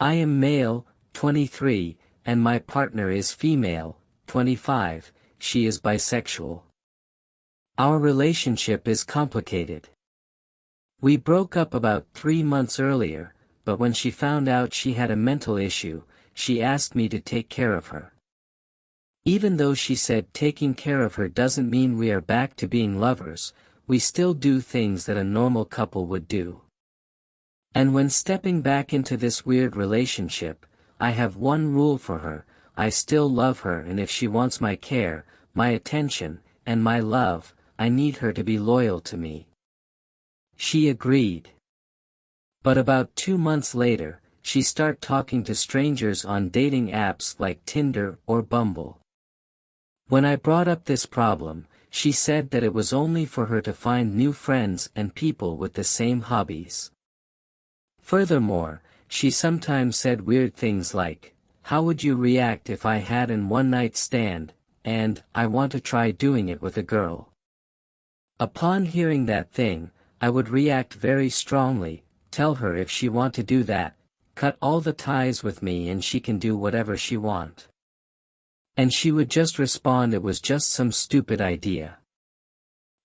I am male, 23, and my partner is female, 25, she is bisexual. Our relationship is complicated. We broke up about 3 months earlier, but when she found out she had a mental issue, she asked me to take care of her. Even though she said taking care of her doesn't mean we are back to being lovers, we still do things that a normal couple would do. And when stepping back into this weird relationship, I have one rule for her: I still love her, and if she wants my care, my attention, and my love, I need her to be loyal to me. She agreed. But about 2 months later, she started talking to strangers on dating apps like Tinder or Bumble. When I brought up this problem, she said that it was only for her to find new friends and people with the same hobbies. Furthermore, she sometimes said weird things like, "How would you react if I had an one-night stand?" and "I want to try doing it with a girl." Upon hearing that thing, I would react very strongly, tell her if she want to do that, cut all the ties with me and she can do whatever she want. And she would just respond it was just some stupid idea.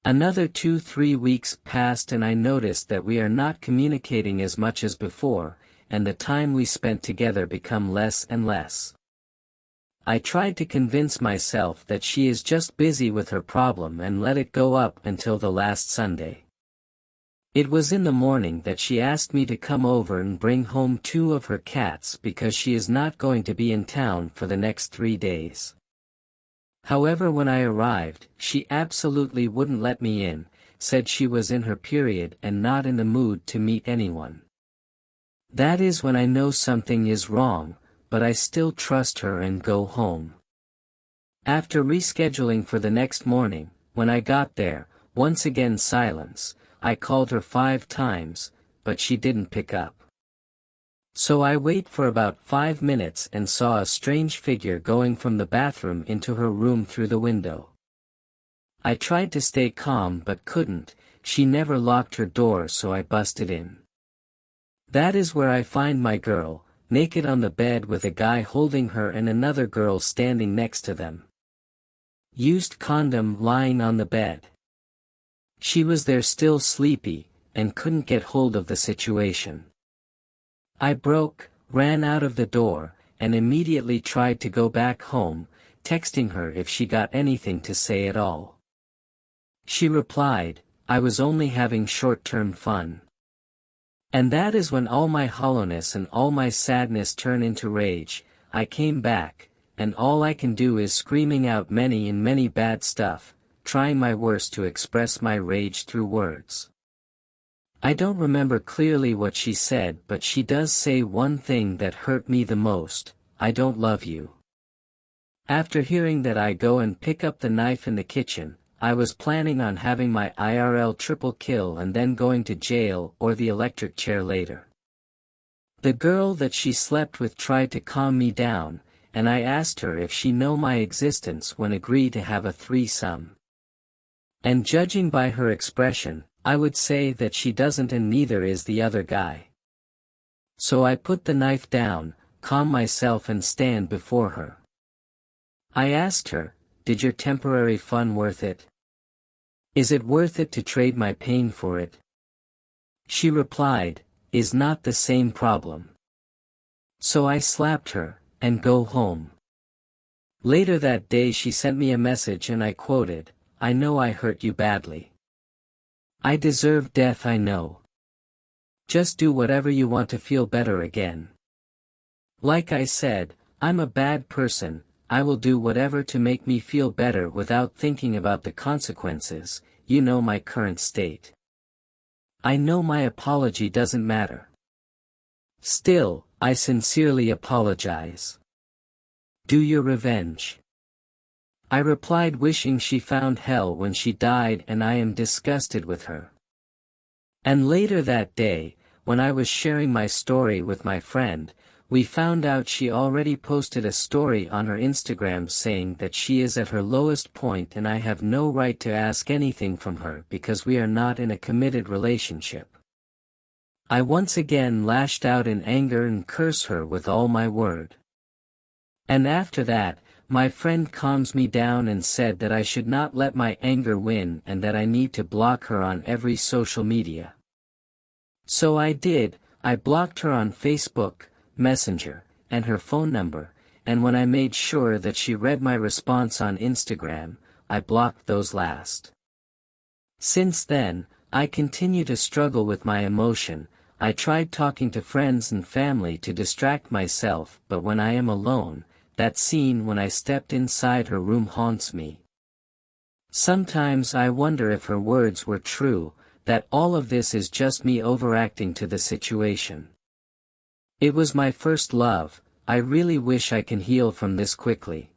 Another 2-3 weeks passed and I noticed that we are not communicating as much as before, and the time we spent together become less and less. I tried to convince myself that she is just busy with her problem and let it go up until the last Sunday. It was in the morning that she asked me to come over and bring home 2 of her cats because she is not going to be in town for the next 3 days. However, when I arrived, she absolutely wouldn't let me in, said she was in her period and not in the mood to meet anyone. That is when I know something is wrong, but I still trust her and go home. After rescheduling for the next morning, when I got there, once again silence. I called her 5 times, but she didn't pick up. So I waited for about 5 minutes and saw a strange figure going from the bathroom into her room through the window. I tried to stay calm but couldn't. She never locked her door, so I busted in. That is where I find my girl, naked on the bed with a guy holding her and another girl standing next to them. Used condom lying on the bed. She was there still sleepy, and couldn't get hold of the situation. I ran out of the door, and immediately tried to go back home, texting her if she got anything to say at all. She replied, "I was only having short-term fun." And that is when all my hollowness and all my sadness turn into rage. I came back, and all I can do is screaming out many bad stuff, trying my worst to express my rage through words. I don't remember clearly what she said, but she does say one thing that hurt me the most: "I don't love you." After hearing that, I go and pick up the knife in the kitchen. I was planning on having my IRL triple kill and then going to jail or the electric chair later. The girl that she slept with tried to calm me down, and I asked her if she know my existence when agreed to have a threesome. And judging by her expression, I would say that she doesn't, and neither is the other guy. So I put the knife down, calm myself and stand before her. I asked her, "Did your temporary fun worth it? Is it worth it to trade my pain for it?" She replied, "Is not the same problem." So I slapped her, and go home. Later that day she sent me a message and I quoted, "I know I hurt you badly. I deserve death, I know. Just do whatever you want to feel better again. Like I said, I'm a bad person. I will do whatever to make me feel better without thinking about the consequences. You know my current state. I know my apology doesn't matter. Still, I sincerely apologize. Do your revenge." I replied wishing she found hell when she died, and I am disgusted with her. And later that day, when I was sharing my story with my friend, we found out she already posted a story on her Instagram saying that she is at her lowest point and I have no right to ask anything from her because we are not in a committed relationship. I once again lashed out in anger and cursed her with all my word. And after that, my friend calms me down and said that I should not let my anger win and that I need to block her on every social media. So I did. I blocked her on Facebook, Messenger, and her phone number, and when I made sure that she read my response on Instagram, I blocked those last. Since then, I continue to struggle with my emotion. I tried talking to friends and family to distract myself, but when I am alone, that scene when I stepped inside her room haunts me. Sometimes I wonder if her words were true, that all of this is just me overacting to the situation. It was my first love. I really wish I can heal from this quickly.